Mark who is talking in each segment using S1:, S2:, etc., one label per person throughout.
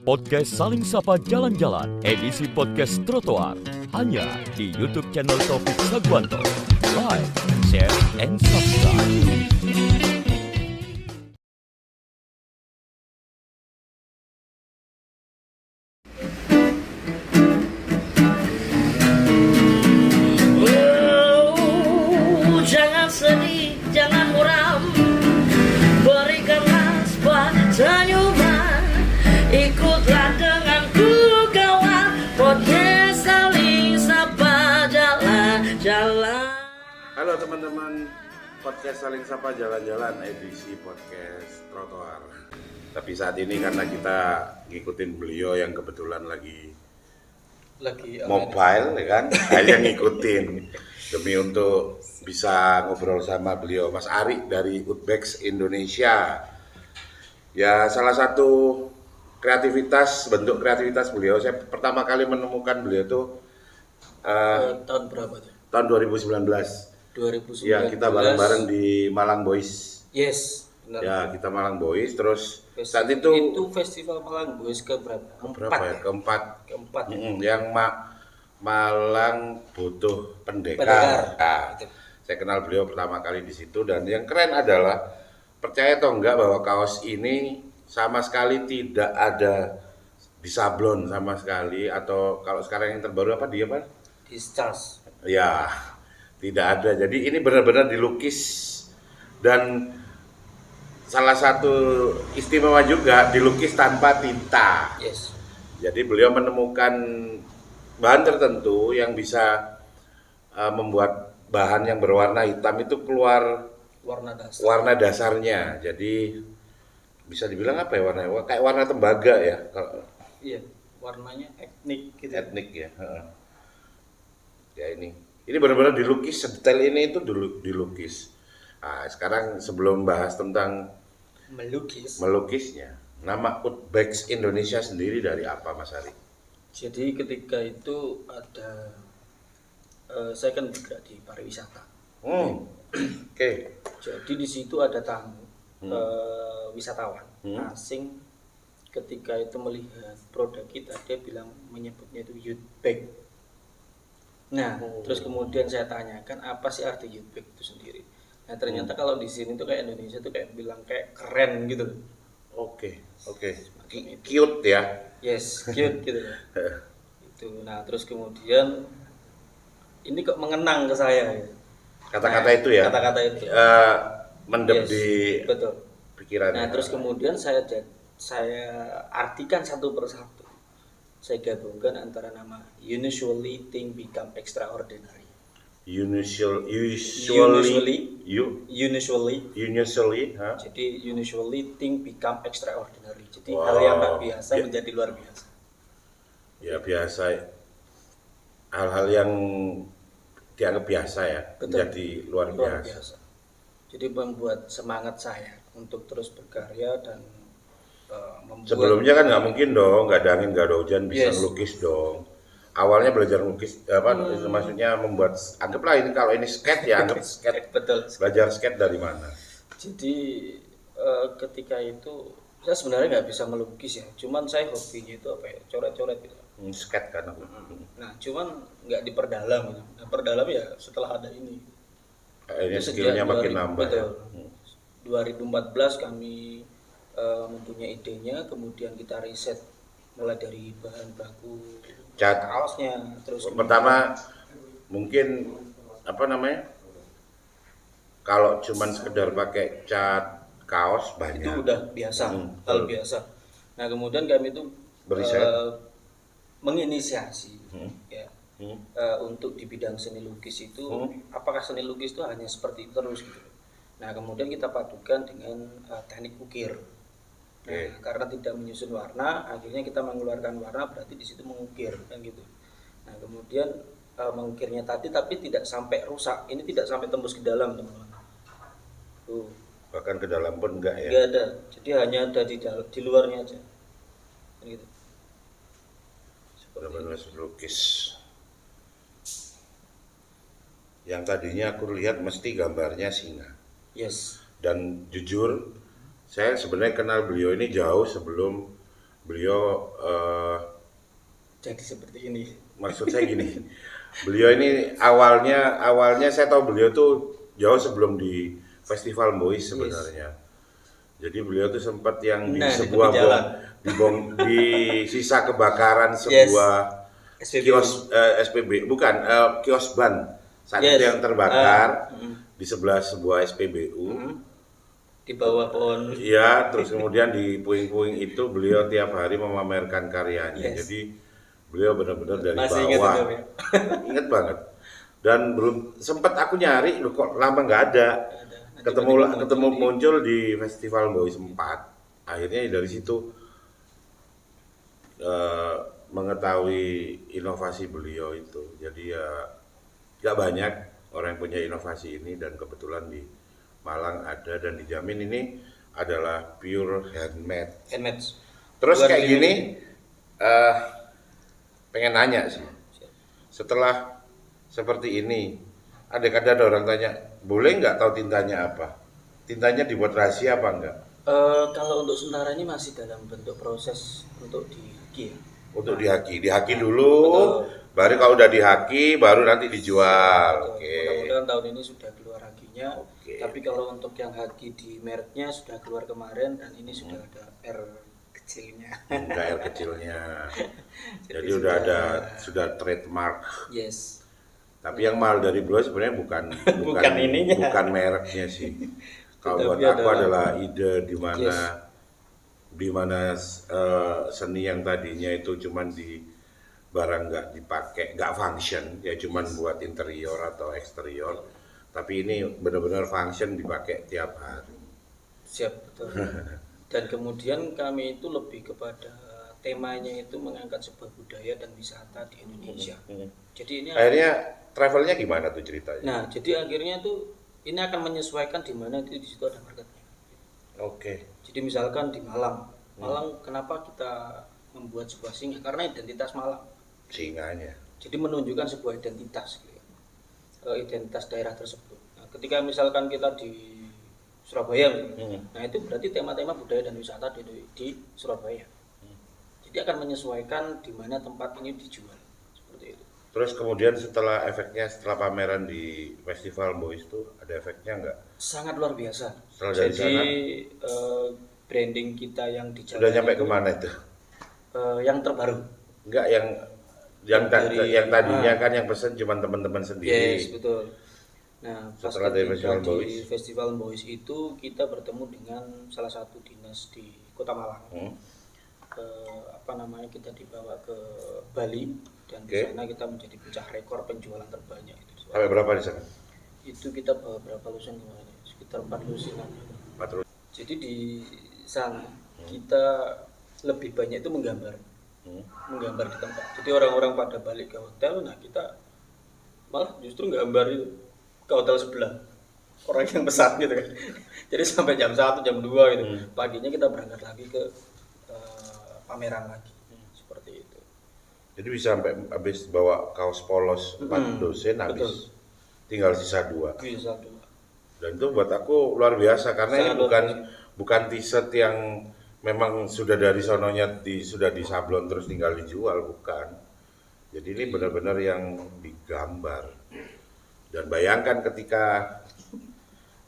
S1: Podcast Saling Sapa Jalan-Jalan, edisi podcast trotoar, hanya di YouTube channel Taufik Sagwanto. Like, share, and subscribe.
S2: Jangan sedih, jangan muram, berikanlah sebuah senyuman. Ikutlah denganku kawan, podcast Saling Sapa Jalan-Jalan.
S3: Halo teman-teman, podcast Saling Sapa Jalan-Jalan, edisi podcast trotoar. Tapi saat ini karena kita ngikutin beliau yang kebetulan lagi mobile, ya kan, hanya ngikutin demi untuk bisa ngobrol sama beliau, Mas Ari dari Utbex Indonesia. Ya, salah satu bentuk kreativitas beliau, saya pertama kali menemukan beliau itu
S2: Tahun berapa tuh?
S3: tahun 2019.
S2: 2019.
S3: Ya, kita bareng-bareng di Malang Boys.
S2: Yes, benar.
S3: Ya, kita Malang Boys, terus saat
S2: itu
S3: itu
S2: festival Malang Boys keberapa?
S3: keempat.
S2: Keempat.
S3: Yang Malang butuh pendekar.
S2: Pendekar.
S3: Nah,
S2: Itu.
S3: saya kenal beliau pertama kali di situ, dan yang keren adalah, percaya atau enggak bahwa kaos ini sama sekali tidak ada disablon sama sekali, atau kalau sekarang yang terbaru apa dia, Pak?
S2: Discharge.
S3: Ya, tidak ada. Jadi ini benar-benar dilukis, dan salah satu istimewa juga dilukis tanpa tinta.
S2: Yes.
S3: Jadi beliau menemukan bahan tertentu yang bisa membuat bahan yang berwarna hitam itu keluar warna dasarnya. Jadi bisa dibilang apa ya warnanya? Kayak warna tembaga ya.
S2: Iya, warnanya etnik gitu.
S3: Etnik ya. Ya ini benar-benar dilukis, sedetail ini itu dilukis. Nah, sekarang sebelum bahas tentang melukisnya, nama Utbex Indonesia sendiri dari apa, Mas Ari?
S2: Jadi ketika itu ada saya kan bergerak di pariwisata.
S3: Oke.
S2: Jadi di situ ada tamu wisatawan asing. Ketika itu melihat produk kita, dia bilang menyebutnya itu youth bag. Nah, terus kemudian saya tanyakan apa sih arti youth bag itu sendiri. Nah, ternyata kalau di sini tuh kayak Indonesia tuh kayak bilang kayak keren gitu loh.
S3: Oke. Cute ya.
S2: Yes, cute gitu ya. Itu. Nah, terus kemudian ini kok mengenang ke saya ya.
S3: Kata-kata itu ya.
S2: Kata-kata itu.
S3: Mendep
S2: Yes,
S3: di
S2: betul.
S3: pikiran.
S2: Nah, terus kemudian saya artikan satu persatu. Saya gabungkan antara nama unusually thing become extraordinary.
S3: Unusually, huh?
S2: Jadi unusually thing become extraordinary. Jadi
S3: Wow.
S2: hal yang tak biasa menjadi luar biasa.
S3: Ya, biasa. Hal-hal yang dianggap biasa ya,
S2: Betul.
S3: menjadi luar biasa.
S2: Jadi membuat semangat saya untuk terus berkarya dan membuat.
S3: Sebelumnya kan nggak mungkin dong, nggak ada angin, nggak ada hujan, bisa
S2: Yes.
S3: ngelukis dong. Awalnya belajar melukis, maksudnya membuat, anggaplah ini kalau ini skate ya, anggap skate.
S2: Betul.
S3: Belajar skate dari mana?
S2: Jadi ketika itu saya sebenarnya nggak bisa melukis ya, cuman saya hobinya itu apa ya, coret-coret gitu.
S3: Skate kan aku.
S2: Nah, cuman nggak diperdalam gitu. Nah, perdalam ya setelah ada ini.
S3: Ini
S2: Itu
S3: skillnya
S2: sejak
S3: makin nambah ya.
S2: betul. 2014 kami mempunyai idenya, kemudian kita riset mulai dari bahan baku
S3: Cat.
S2: kaosnya, terus
S3: Pertama mungkin apa namanya? Kalau cuman sekedar pakai cat kaos
S2: itu
S3: banyak.
S2: udah biasa, hal biasa. Nah, kemudian kami itu
S3: Beriset.
S2: menginisiasi ya untuk di bidang seni lukis itu, apakah seni lukis itu hanya seperti itu terus gitu. Nah, kemudian kita padukan dengan teknik ukir. Nah, karena tidak menyusun warna, akhirnya kita mengeluarkan warna, berarti di situ mengukir kan gitu. Nah, kemudian mengukirnya tadi tapi tidak sampai rusak. Ini tidak sampai tembus ke dalam, teman-teman. Tuh.
S3: Bahkan ke dalam pun enggak ya.
S2: Nggak ada, jadi hanya ada di luarnya aja kan gitu.
S3: Benar-benar lukis. Yang tadinya aku lihat mesti gambarnya singa.
S2: Yes.
S3: Dan jujur, saya sebenarnya kenal beliau ini jauh sebelum beliau
S2: Jadi seperti ini.
S3: maksud saya gini, beliau ini awalnya saya tahu beliau tuh jauh sebelum di Festival Boys sebenarnya. Jadi beliau tuh sempat yang di sebuah di sisa kebakaran sebuah kios SPB, bukan kios ban saat itu yang terbakar di sebelah sebuah SPBU.
S2: Di bawah pohon.
S3: Iya, terus kemudian di puing-puing itu beliau tiap hari memamerkan karyanya. Jadi beliau benar-benar dari
S2: Masih
S3: bawah.
S2: Ingat, ya?
S3: Ingat banget. Dan belum sempat aku nyari, loh kok lama nggak ada. Ketemu muncul di Festival Boys 4. Akhirnya dari situ mengetahui inovasi beliau itu. Jadi ya nggak banyak orang yang punya inovasi ini, dan kebetulan di Malang ada, dan dijamin ini adalah pure handmade. Terus kayak gini, pengen nanya sih, setelah seperti ini, ada orang tanya, boleh nggak tahu tintanya apa? Tintanya dibuat rahasia apa enggak?
S2: Kalau untuk sementara ini masih dalam bentuk proses untuk dihaki.
S3: Untuk dihaki dulu. Betul. Baru kalau udah dihaki, baru nanti dijual. Oke.
S2: Mudah-mudahan tahun ini sudah keluar hakinya. Tapi kalau untuk yang haki di mereknya sudah keluar kemarin, dan ini sudah ada R kecilnya.
S3: Udah R kecilnya. Jadi sudah trademark.
S2: Yes.
S3: Tapi yang mahal dari beliau sebenarnya bukan ininya. Bukan mereknya sih. Kalau buat aku adalah ide di mana seni yang tadinya itu cuman di barang nggak dipakai, nggak function, ya cuman buat interior atau eksterior. Tapi ini benar-benar function, dipakai tiap hari.
S2: Siap, betul. Dan kemudian kami itu lebih kepada temanya itu mengangkat sebuah budaya dan wisata di Indonesia. Jadi ini
S3: akhirnya travelnya gimana tuh ceritanya?
S2: Nah, jadi akhirnya tuh ini akan menyesuaikan di mana itu di situ ada marketnya.
S3: Oke.
S2: Jadi misalkan di Malang, kenapa kita membuat sebuah singa? Karena identitas Malang.
S3: Singanya.
S2: Jadi menunjukkan sebuah identitas, gitu. Identitas daerah tersebut. Nah, ketika misalkan kita di Surabaya, nah itu berarti tema-tema budaya dan wisata di Surabaya. Jadi akan menyesuaikan di mana tempat ini dijual, seperti itu.
S3: Terus kemudian setelah pameran di Festival Boys itu ada efeknya nggak?
S2: Sangat luar biasa.
S3: Jadi
S2: branding kita yang di
S3: sudah nyampe kemana itu?
S2: Yang terbaru.
S3: Enggak, yang tadinya kan yang pesen cuma teman-teman sendiri.
S2: Yes, betul. Nah,
S3: setelah dari
S2: Festival Boys itu kita bertemu dengan salah satu dinas di Kota Malang. Kita dibawa ke Bali, dan di sana kita menjadi pecah rekor penjualan terbanyak itu.
S3: Sampai berapa di sana?
S2: Itu kita bawa berapa lusin kemarin? Sekitar 4 lusinan. Jadi di sana kita lebih banyak itu menggambar di tempat. Jadi orang-orang pada balik ke hotel, nah kita malah justru gambar itu ke hotel sebelah orang yang pesan gitu kan. Jadi sampai jam 1, jam 2 gitu. Paginya kita berangkat lagi ke pameran lagi. Seperti itu.
S3: Jadi bisa sampai habis bawa kaos polos 4 dosen habis. Betul. Tinggal sisa 2.
S2: Sisa 2.
S3: Dan itu buat aku luar biasa karena ini bukan t-shirt yang memang sudah dari sononya sudah disablon terus tinggal dijual, bukan. Jadi ini benar-benar yang digambar. Dan bayangkan ketika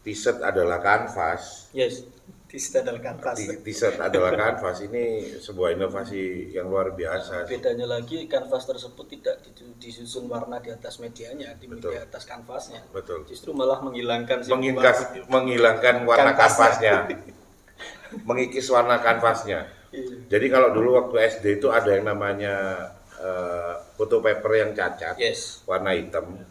S3: t-shirt adalah kanvas.
S2: Yes, t-shirt adalah kanvas.
S3: T-shirt adalah kanvas, ini sebuah inovasi yang luar biasa.
S2: Bedanya lagi, kanvas tersebut tidak disusun warna di atas medianya, di atas kanvasnya.
S3: Betul.
S2: Justru malah menghilangkan
S3: warna kanvasnya. Mengikis warna kanvasnya. Jadi kalau dulu waktu SD itu ada yang namanya foto paper yang cacat, warna hitam.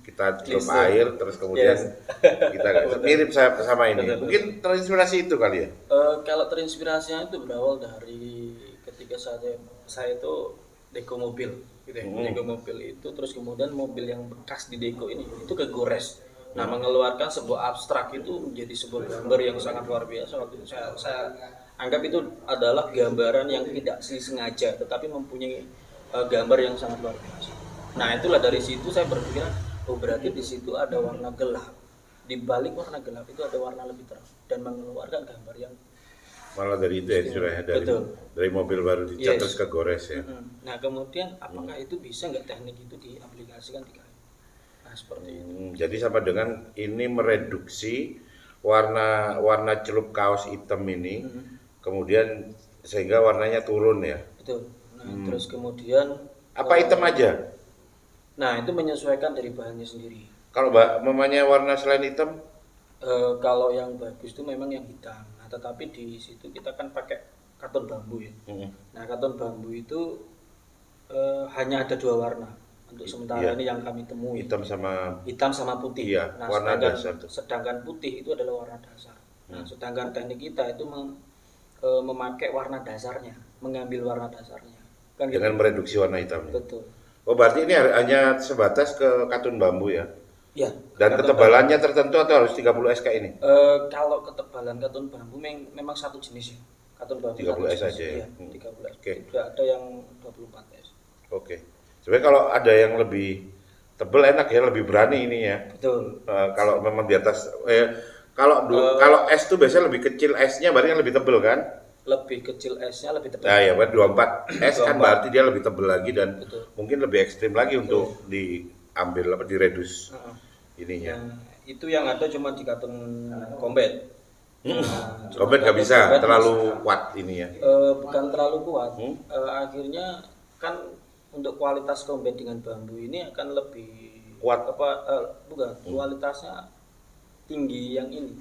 S3: Kita tutup air, terus kemudian kita mirip sama ini. Mungkin terinspirasi itu kali ya?
S2: Kalau terinspirasinya itu berawal dari ketika saya itu deko mobil, gitu ya. Deko mobil itu, terus kemudian mobil yang bekas di deko ini itu kegores. Nah, mengeluarkan sebuah abstrak itu menjadi sebuah gambar yang sangat luar biasa. Waktu itu saya anggap itu adalah gambaran yang tidak sengaja, tetapi mempunyai gambar yang sangat luar biasa. Nah, itulah dari situ saya berpikir, oh berarti di situ ada warna gelap. Di balik warna gelap itu ada warna lebih terang dan mengeluarkan gambar yang
S3: Malah dari itu ya istilahnya, dari mobil baru dicat terus ke gores ya.
S2: Nah kemudian apakah itu bisa nggak teknik itu diaplikasikan di kayu? Nah seperti itu.
S3: Jadi sama dengan ini mereduksi warna celup kaos hitam ini, kemudian sehingga warnanya turun ya.
S2: Betul. Nah terus kemudian
S3: apa hitam aja?
S2: Nah itu menyesuaikan dari bahannya sendiri.
S3: Kalau mamanya warna selain hitam?
S2: Kalau yang bagus itu memang yang hitam. Nah tetapi di situ kita kan pakai karton bambu ya. Nah karton bambu itu hanya ada 2 warna. Untuk sementara ini yang kami temui.
S3: Hitam sama
S2: putih.
S3: Iya,
S2: nah
S3: warna dasar.
S2: Sedangkan putih itu adalah warna dasar. Nah sedangkan teknik kita itu memakai warna dasarnya, mengambil warna dasarnya. Kan
S3: dengan
S2: gitu.
S3: Mereduksi warna hitam.
S2: Betul.
S3: Oh berarti ini hanya sebatas ke katun bambu ya?
S2: Ya.
S3: Dan ketebalannya tertentu atau harus 30 SK ini?
S2: Kalau ketebalan katun bambu memang satu jenis ya. Katun bambu
S3: 30 S aja ya?
S2: Iya, 30 S.
S3: Okay.
S2: Tidak ada yang 24 S.
S3: Oke. Sebenarnya kalau ada yang lebih tebal enak ya, lebih berani ini ya.
S2: Betul.
S3: Kalau memang di atas, kalau S itu biasanya lebih kecil S-nya berarti yang lebih tebal kan?
S2: Lebih kecil S-nya lebih tebal.
S3: Nah ya, berarti 24 S kan berarti dia lebih tebal lagi dan mungkin lebih ekstrim lagi untuk diambil diredus ininya.
S2: Nah, itu yang ada cuma di katun combat.
S3: Combat nggak bisa terlalu kuat ini ya.
S2: Bukan terlalu kuat. Akhirnya kan untuk kualitas combat dengan bambu ini akan lebih
S3: kuat.
S2: Kualitasnya tinggi yang ini.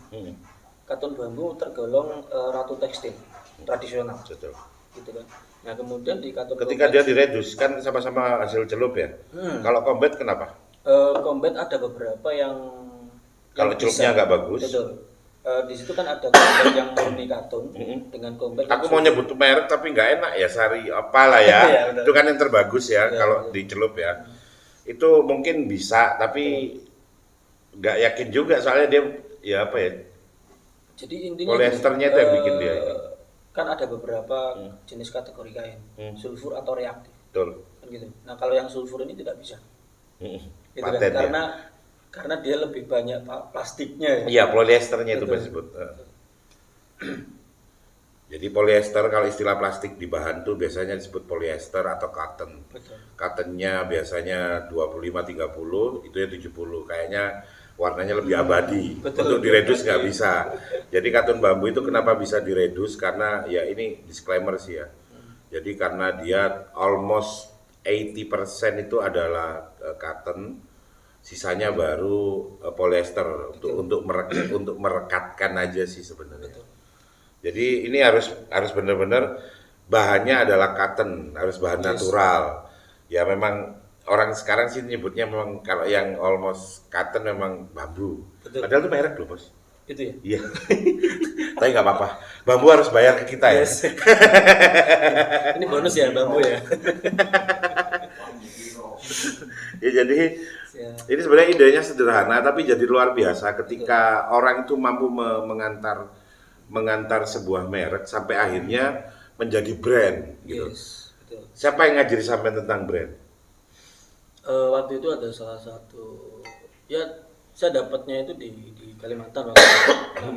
S2: Katun bambu tergolong ratu tekstil tradisional.
S3: Betul.
S2: Gitu kan. Nah kemudian di katun
S3: ketika dia diredus kan sama-sama hasil celup ya. Kalau combat kenapa?
S2: Combat ada beberapa yang
S3: kalau celupnya nggak bagus.
S2: Betul. Di situ kan ada combat yang murni katun dengan combat.
S3: Aku mau nyebut merek tapi nggak enak ya, Sari apalah ya.
S2: Ya
S3: itu kan yang terbagus ya kalau dicelup ya. Itu mungkin bisa tapi nggak yakin juga soalnya dia ya apa ya.
S2: Jadi intinya
S3: polyesternya itu yang bikin dia.
S2: Kan ada beberapa jenis kategori kain, sulfur atau reaktif.
S3: Betul.
S2: Kan gitu. Nah kalau yang sulfur ini tidak bisa. Gitu kan? Karena dia lebih banyak plastiknya.
S3: Iya, polyesternya itu disebut. Jadi polyester kalau istilah plastik di bahan tuh biasanya disebut polyester atau cotton. Cottonnya biasanya 25-30, itu ya 70. Kayaknya warnanya lebih abadi. Untuk diredus nggak bisa. Jadi katun bambu itu kenapa bisa diredus? Karena ya ini disclaimer sih ya. Jadi karena dia almost 80% itu adalah cotton, sisanya baru polyester untuk merekatkan aja sih sebenarnya. Jadi ini harus benar-benar bahannya adalah cotton, harus bahan natural. Ya memang orang sekarang sih nyebutnya memang kalau yang almost cotton memang bambu. Padahal itu merek loh bos.
S2: Itu ya?
S3: Iya. Tapi nggak apa-apa. Bambu harus bayar ke kita ya.
S2: Ini bonus ya bambu ya.
S3: Ya jadi ini sebenarnya idenya sederhana tapi jadi luar biasa ketika orang itu mampu mengantar sebuah merek sampai akhirnya menjadi brand gitu.
S2: Betul.
S3: Siapa yang ngajari sampai tentang brand?
S2: Waktu itu ada salah satu ya saya dapatnya itu di Kalimantan waktu itu.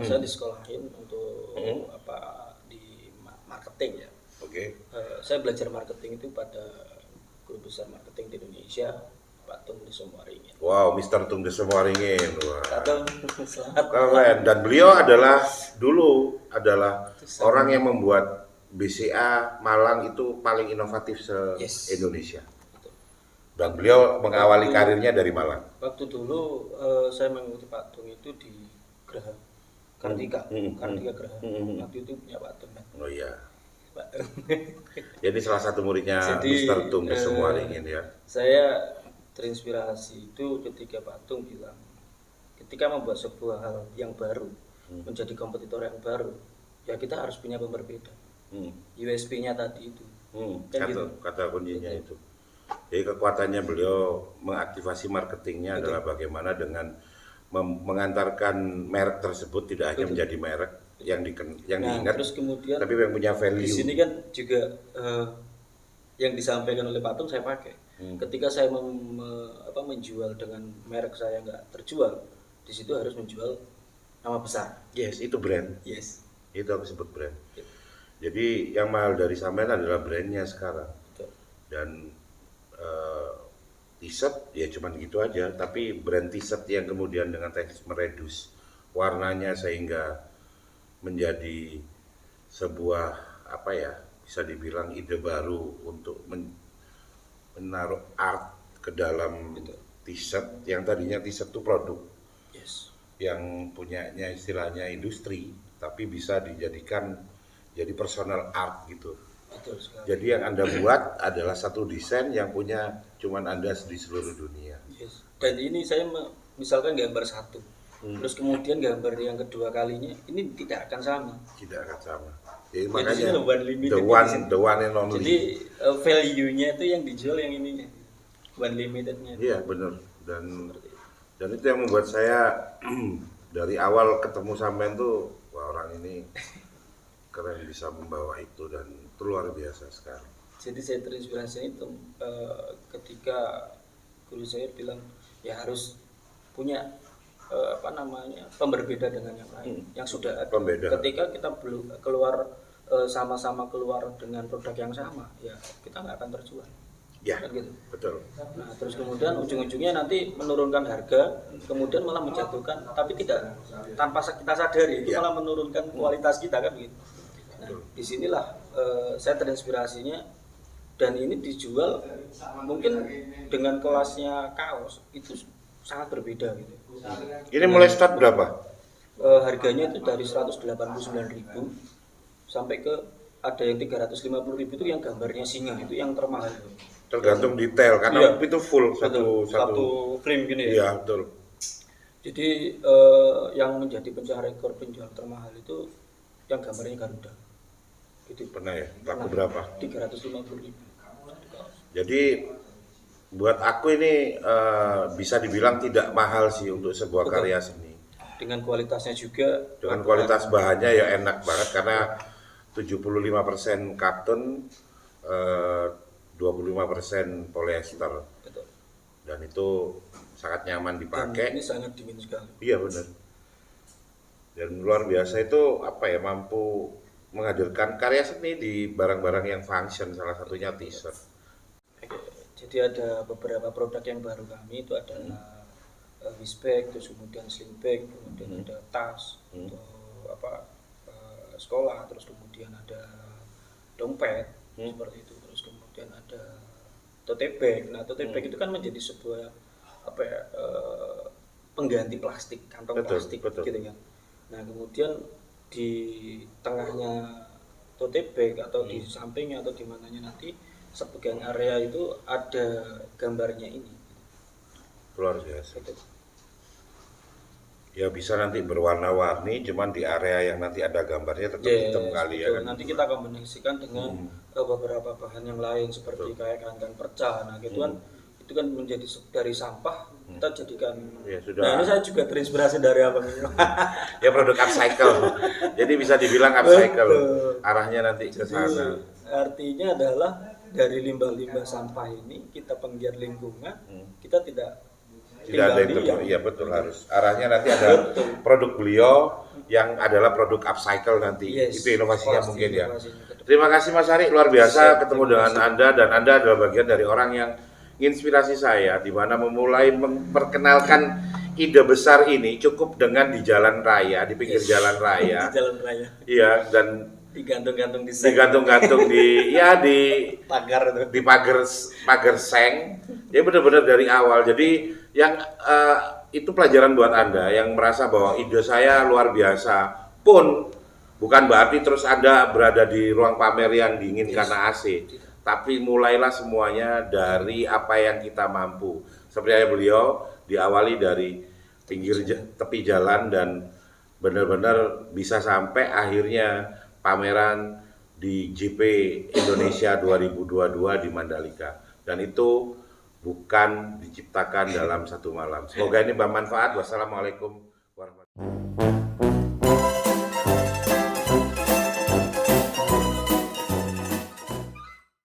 S2: Saya disekolahin untuk di marketing ya.
S3: Oke.
S2: Saya belajar marketing itu pada guru besar marketing di Indonesia, Pak Tung Desomuaringin.
S3: Wow, Mr. Tung Desomuaringin. Wah.
S2: Selamat.
S3: Keren. Dan beliau dulu adalah orang yang membuat BCA Malang itu paling inovatif se-Indonesia. Dan beliau mengawali karirnya dari Malang.
S2: Waktu dulu saya mengikuti Pak Tung itu di Graha Kartika Graha. Waktu itu punya Pak Tung.
S3: Oh iya. Jadi salah satu muridnya Mr. Tung Desomuaringin ya.
S2: Saya terinspirasi itu ketika Pak Tung bilang, ketika membuat sebuah hal yang baru, menjadi kompetitor yang baru, ya kita harus punya berbeda. USP-nya tadi itu.
S3: Kata kuncinya itu. Jadi kekuatannya beliau mengaktifasi marketingnya adalah bagaimana dengan mengantarkan merek tersebut tidak hanya menjadi merek yang diingat,
S2: terus kemudian
S3: tapi yang punya value.
S2: Di sini kan juga yang disampaikan oleh Pak Tung saya pakai. Ketika saya menjual dengan merek saya nggak terjual, di situ harus menjual nama besar.
S3: Yes, itu brand.
S2: Yes.
S3: Itu aku sebut brand. Jadi yang mahal dari sampean adalah brandnya sekarang.
S2: Betul.
S3: Dan t-shirt ya cuman gitu aja, tapi brand t-shirt yang kemudian dengan teknik meredus warnanya sehingga menjadi sebuah apa ya, bisa dibilang ide baru untuk menaruh art ke dalam t-shirt yang tadinya t-shirt itu produk
S2: Yes.
S3: yang punyanya istilahnya industri, tapi bisa dijadikan jadi personal art gitu.
S2: Betul sekali.
S3: Jadi yang Anda buat adalah satu desain yang punya cuman Anda di seluruh dunia.
S2: Yes. Dan ini saya misalkan gambar satu, terus kemudian gambar yang kedua kalinya ini tidak akan sama.
S3: Tidak akan sama. Jadi
S2: Jadi
S3: makanya
S2: ini one limited
S3: the one and only.
S2: Jadi value-nya itu yang dijual yang ininya, one limitednya.
S3: Iya benar. Dan itu yang membuat saya dari awal ketemu sampean tuh, wah orang ini keren, bisa membawa itu, dan itu luar biasa sekali.
S2: Jadi saya terinspirasi itu ketika guru saya bilang ya harus punya pemberbeda dengan yang lain yang sudah ada.
S3: Pembeda.
S2: Ketika kita belum keluar sama-sama keluar dengan produk yang sama, ya kita nggak akan terjual.
S3: Ya,
S2: Kan gitu.
S3: betul.
S2: Nah, terus kemudian ujung-ujungnya nanti menurunkan harga, kemudian malah menjatuhkan, tapi tidak tanpa kita sadari itu
S3: Ya.
S2: malah menurunkan kualitas kita kan gitu. Nah, disinilah saya terinspirasinya, dan ini dijual mungkin dengan kelasnya kaos itu sangat berbeda gitu.
S3: Ini mulai start berapa?
S2: Harganya itu dari 189.000 sampai ke ada yang 350.000 itu yang gambarnya singa, itu yang termahal.
S3: Tergantung detail karena
S2: Iya.
S3: itu full
S2: Betul,
S3: satu.
S2: satu frame gini ya.
S3: Iya betul.
S2: Jadi yang menjadi pencari rekor penjual termahal itu yang gambarnya Garuda. Itu
S3: Pernah ya? Laku berapa?
S2: 350.000.
S3: Jadi buat aku ini bisa dibilang tidak mahal sih untuk sebuah
S2: Betul.
S3: karya seni.
S2: Dengan kualitasnya juga.
S3: Dengan kualitas bahannya ya enak banget karena 75% katun, 25% polyester,
S2: Betul.
S3: dan itu sangat nyaman
S2: Dan
S3: dipakai.
S2: ini sangat dingin sekali.
S3: Iya benar. Dan luar biasa itu apa ya, mampu menghadirkan karya seni di barang-barang yang function, salah satunya t-shirt.
S2: Oke, jadi ada beberapa produk yang baru kami itu adalah wristbag, terus kemudian sling bag, kemudian ada tas untuk sekolah, terus kemudian ada dompet seperti itu, terus kemudian ada tote bag. Nah, tote bag itu kan menjadi sebuah pengganti plastik, kantong
S3: Betul,
S2: plastik
S3: betul.
S2: gitu kan. Nah, kemudian di tengahnya tote bag atau di sampingnya atau di mananya nanti sebagian area itu ada gambarnya ini.
S3: Luar biasa.
S2: Gitu.
S3: Ya bisa nanti berwarna-warni, cuman di area yang nanti ada gambarnya tetap hitam kali ya
S2: betul.
S3: kan.
S2: Nanti kita kombinasikan dengan beberapa bahan yang lain seperti kayak kantan perca. Nah, gitu kan itu kan menjadi dari sampah kita jadikan.
S3: Ya, sudah.
S2: Nah, ini saya juga terinspirasi dari Abang ini.
S3: Ya produk upcycle. Jadi bisa dibilang upcycle.
S2: Betul.
S3: Arahnya nanti ke sana.
S2: Artinya adalah dari limbah-limbah sampah ini kita penggiat lingkungan, kita tidak
S3: Tidak ada yang
S2: tinggal
S3: iya betul, harus. Arahnya nanti ada produk beliau yang adalah produk upcycle nanti.
S2: Yes,
S3: Itu inovasinya
S2: pasti
S3: mungkin ya.
S2: inovasinya ke depan.
S3: Terima kasih Mas Ari, luar biasa
S2: Siap,
S3: ketemu
S2: terima
S3: dengan
S2: kasih.
S3: Anda, dan Anda adalah bagian dari orang yang inspirasi saya, di mana memulai memperkenalkan ide besar ini cukup dengan di jalan raya, di pinggir jalan raya.
S2: Di jalan raya
S3: Iya, dan
S2: digantung-gantung di seng,
S3: digantung-gantung di
S2: pagar itu.
S3: di pagar seng. Ya benar-benar dari awal. Jadi yang itu pelajaran buat Anda yang merasa bahwa ide saya luar biasa pun bukan berarti terus Anda berada di ruang pamer yang dingin karena AC. Tapi mulailah semuanya dari apa yang kita mampu. Seperti beliau diawali dari pinggir tepi jalan dan benar-benar bisa sampai akhirnya pameran di JP Indonesia 2022 di Mandalika. Dan itu bukan diciptakan dalam satu malam. Semoga ini bermanfaat. Wassalamualaikum